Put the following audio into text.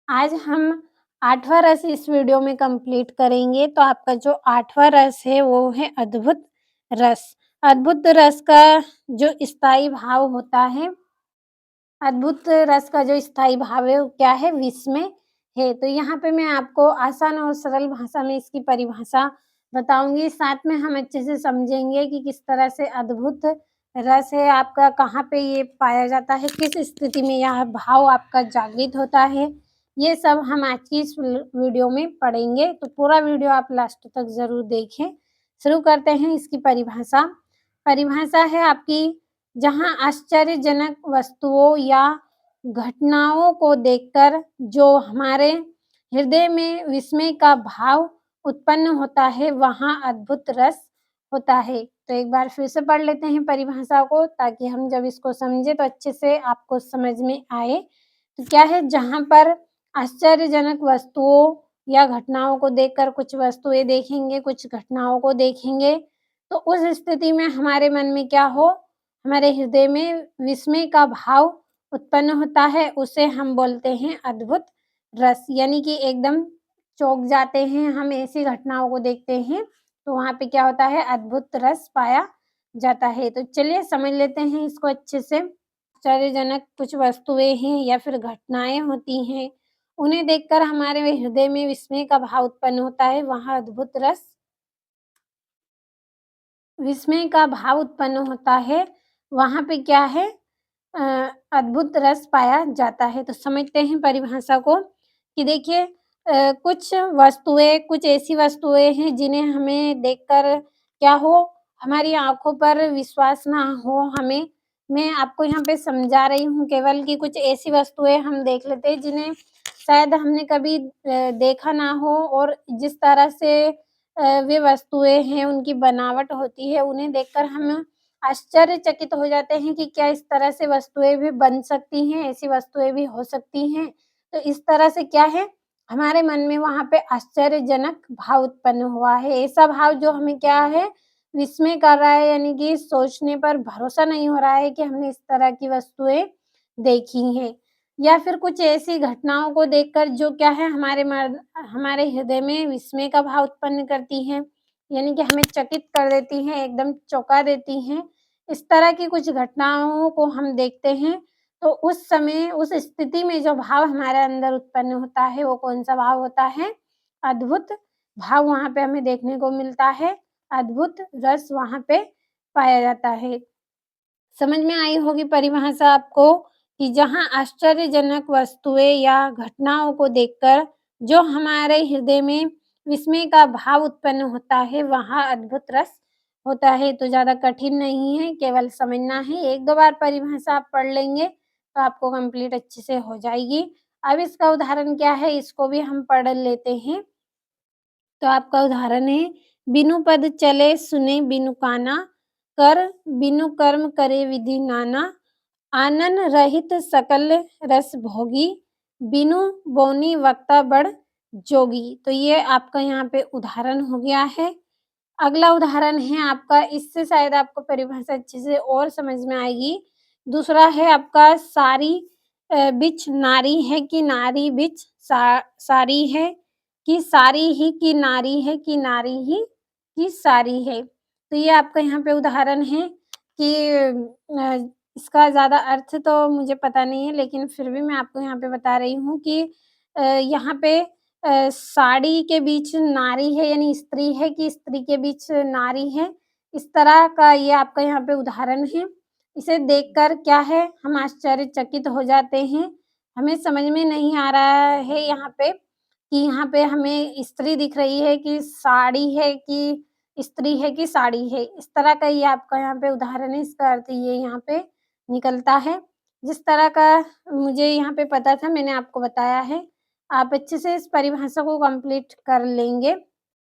आज हम 8वाँ रस इस वीडियो में कंप्लीट करेंगे। तो आपका जो 8वाँ रस है वो है अद्भुत रस। अद्भुत रस का जो स्थायी भाव होता है, अद्भुत रस का जो स्थायी भाव है वो क्या है? विस्मय है। तो यहाँ पे मैं आपको आसान और सरल भाषा में इसकी परिभाषा बताऊँगी। साथ में हम अच्छे से समझेंगे कि किस तरह से अद्भुत रस है आपका, कहाँ पे ये पाया जाता है, किस स्थिति में यह भाव आपका जागृत होता है। ये सब हम आज की इस वीडियो में पढ़ेंगे। तो पूरा वीडियो आप लास्ट तक ज़रूर देखें। शुरू करते हैं इसकी परिभाषा। परिभाषा है आपकी, जहाँ आश्चर्यजनक वस्तुओं या घटनाओं को देखकर जो हमारे हृदय में विस्मय का भाव उत्पन्न होता है, वहाँ अद्भुत रस होता है। तो एक बार फिर से पढ़ लेते हैं परिभाषा को, ताकि हम जब इसको समझें तो अच्छे से आपको समझ में आए। तो क्या है? जहाँ पर आश्चर्यजनक वस्तुओं या घटनाओं को देखकर, कुछ वस्तुएँ देखेंगे, कुछ घटनाओं को देखेंगे, तो उस स्थिति में हमारे मन में क्या हो? हमारे हृदय में विस्मय का भाव उत्पन्न होता है, उसे हम बोलते हैं अद्भुत रस। यानी कि एकदम चौंक जाते हैं हम ऐसी घटनाओं को देखते हैं, तो वहाँ पे क्या होता है? अद्भुत रस पाया जाता है। तो चलिए समझ लेते हैं इसको अच्छे से। आश्चर्यजनक कुछ वस्तुएँ हैं या फिर घटनाएँ होती हैं, उन्हें देखकर हमारे हृदय में विस्मय का भाव उत्पन्न होता है, वहाँ अद्भुत रस विस्मय का भाव उत्पन्न होता है, वहाँ पे क्या है? अ, अद्भुत रस पाया जाता है। तो समझते हैं परिभाषा को कि देखिए, कुछ वस्तुएँ, कुछ ऐसी वस्तुएँ हैं जिन्हें हमें देखकर क्या हो? हमारी आँखों पर विश्वास ना हो हमें। मैं आपको यहाँ पे समझा रही हूँ केवल कि कुछ ऐसी वस्तुएँ हम देख लेते हैं जिन्हें शायद हमने कभी देखा ना हो, और जिस तरह से वे वस्तुएँ हैं, उनकी बनावट होती है, उन्हें देखकर हम आश्चर्यचकित हो जाते हैं कि क्या इस तरह से वस्तुएँ भी बन सकती हैं, ऐसी वस्तुएँ भी हो सकती हैं। तो इस तरह से क्या है? हमारे मन में वहाँ पे आश्चर्यजनक भाव उत्पन्न हुआ है। ऐसा भाव जो हमें क्या है? विस्मय कर रहा है, यानी कि सोचने पर भरोसा नहीं हो रहा है कि हमने इस तरह की वस्तुएँ देखी हैं। या फिर कुछ ऐसी घटनाओं को देखकर जो क्या है? हमारे हृदय में विस्मय का भाव उत्पन्न करती हैं। यानी कि हमें चकित कर देती हैं, एकदम चौंका देती हैं। इस तरह की कुछ घटनाओं को हम देखते हैं, तो उस समय, उस स्थिति में जो भाव हमारे अंदर उत्पन्न होता है, वो कौन-सा भाव होता है? अद्भुत भाव वहाँ पे हमें देखने को मिलता है, अद्भुत रस वहाँ पे पाया जाता है। समझ में आई होगी परिभाषा आपको कि जहाँ आश्चर्यजनक वस्तुएँ या घटनाओं को देखकर जो हमारे हृदय में विस्मय का भाव उत्पन्न होता है, वहाँ अद्भुत रस होता है। तो ज़्यादा कठिन नहीं है, केवल समझना है। 1-2 बार परिभाषा आप पढ़ लेंगे, तो आपको कंप्लीट अच्छे से हो जाएगी। अब इसका उदाहरण क्या है, इसको भी हम पढ़ लेते हैं। तो आपका उदाहरण है, बिनु पद चले सुने बिनु काना, कर बिनु कर्म करे विधि नाना, आनन रहित सकल रस भोगी, बिनु बोनी वक्ता बड़ जोगी। तो ये आपका यहाँ पे उदाहरण हो गया है। अगला उदाहरण है आपका, इससे शायद आपको परिभाषा अच्छे से और समझ में आएगी। दूसरा है आपका, सारी बिच नारी है कि नारी बिच सारी है, कि सारी ही की नारी है, कि नारी ही की सारी है। तो ये आपका यहाँ पे उदाहरण है कि इसका ज़्यादा अर्थ तो मुझे पता नहीं है, लेकिन फिर भी मैं आपको यहाँ पे बता रही हूँ कि यहाँ पे साड़ी के बीच नारी है, यानी स्त्री है, कि स्त्री के बीच नारी है। इस तरह का ये आपका यहाँ पे उदाहरण है। इसे देखकर क्या है? हम आश्चर्यचकित हो जाते हैं। हमें समझ में नहीं आ रहा है यहाँ पे कि यहाँ पे हमें स्त्री दिख रही है कि साड़ी है, कि स्त्री है कि साड़ी है। इस तरह का ये आपका यहाँ पे उदाहरण है, इसका अर्थ ये यहाँ पे निकलता है। जिस तरह का मुझे यहाँ पे पता था, मैंने आपको बताया है। आप अच्छे से इस परिभाषा को कंप्लीट कर लेंगे।